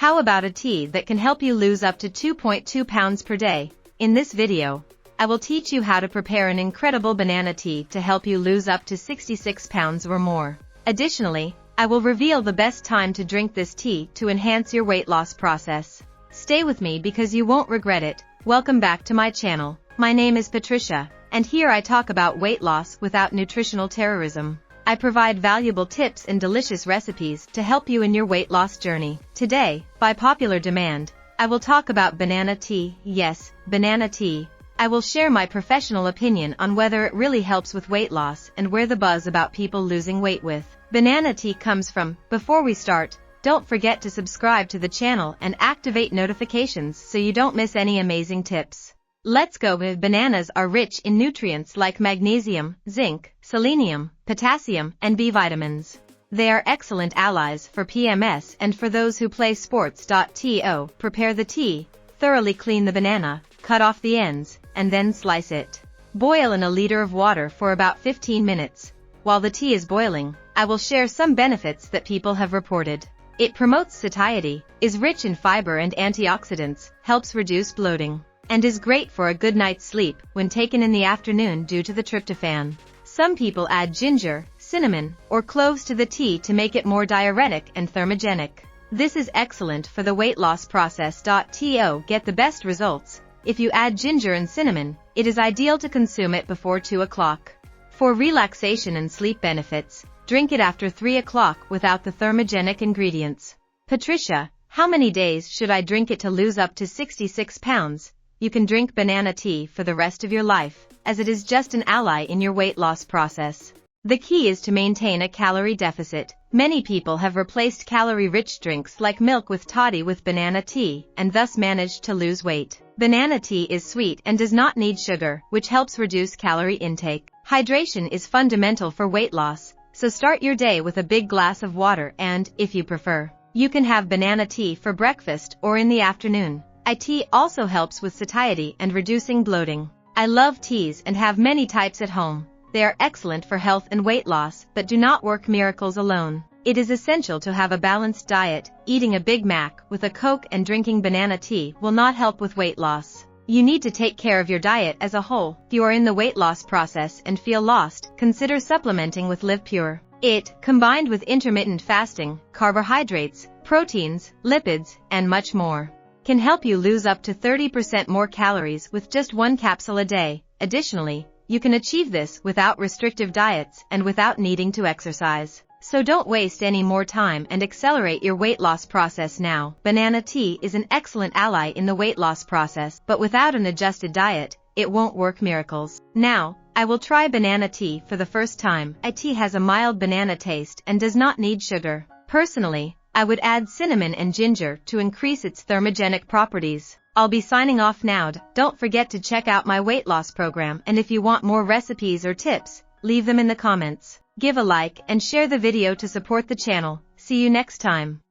How about a tea that can help you lose up to 2.2 pounds per day? In this video, I will teach you how to prepare an incredible banana tea to help you lose up to 66 pounds or more. Additionally, I will reveal the best time to drink this tea to enhance your weight loss process. Stay with me because you won't regret it. Welcome back to my channel. My name is Patricia, and here I talk about weight loss without nutritional terrorism. I provide valuable tips and delicious recipes to help you in your weight loss journey. Today, by popular demand, I will talk about banana tea. Yes, banana tea. I will share my professional opinion on whether it really helps with weight loss and where the buzz about people losing weight with banana tea comes from. Before we start, don't forget to subscribe to the channel and activate notifications so you don't miss any amazing tips. Let's go. Bananas are rich in nutrients like magnesium, zinc, selenium, potassium, and B vitamins. They are excellent allies for PMS and for those who play sports. Prepare the tea. Thoroughly clean the banana, cut off the ends, and then slice it. Boil in a liter of water for about 15 minutes. While the tea is boiling, I will share some benefits that people have reported. It promotes satiety, is rich in fiber and antioxidants, helps reduce bloating, and is great for a good night's sleep when taken in the afternoon due to the tryptophan. Some people add ginger, cinnamon, or cloves to the tea to make it more diuretic and thermogenic. This is excellent for the weight loss process. Get the best results. If you add ginger and cinnamon, it is ideal to consume it before 2 o'clock. For relaxation and sleep benefits, drink it after 3 o'clock without the thermogenic ingredients. Patricia, how many days should I drink it to lose up to 66 pounds? You can drink banana tea for the rest of your life, as it is just an ally in your weight loss process. The key is to maintain a calorie deficit. Many people have replaced calorie-rich drinks like milk with toddy with banana tea, and thus managed to lose weight. Banana tea is sweet and does not need sugar, which helps reduce calorie intake. Hydration is fundamental for weight loss, so start your day with a big glass of water and, if you prefer, you can have banana tea for breakfast or in the afternoon. Tea also helps with satiety and reducing bloating. I love teas and have many types at home. They are excellent for health and weight loss, but do not work miracles alone. It is essential to have a balanced diet. Eating a Big Mac with a Coke and drinking banana tea will not help with weight loss. You need to take care of your diet as a whole. If you are in the weight loss process and feel lost, consider supplementing with Live Pure. It, combined with intermittent fasting, carbohydrates, proteins, lipids, and much more, can help you lose up to 30% more calories with just one capsule a day. Additionally, you can achieve this without restrictive diets and without needing to exercise. So don't waste any more time and accelerate your weight loss process now. Banana tea is an excellent ally in the weight loss process, but without an adjusted diet, it won't work miracles. Now, I will try banana tea for the first time. Tea has a mild banana taste and does not need sugar. Personally, I would add cinnamon and ginger to increase its thermogenic properties. I'll be signing off now. Don't forget to check out my weight loss program, and if you want more recipes or tips, leave them in the comments. Give a like and share the video to support the channel. See you next time.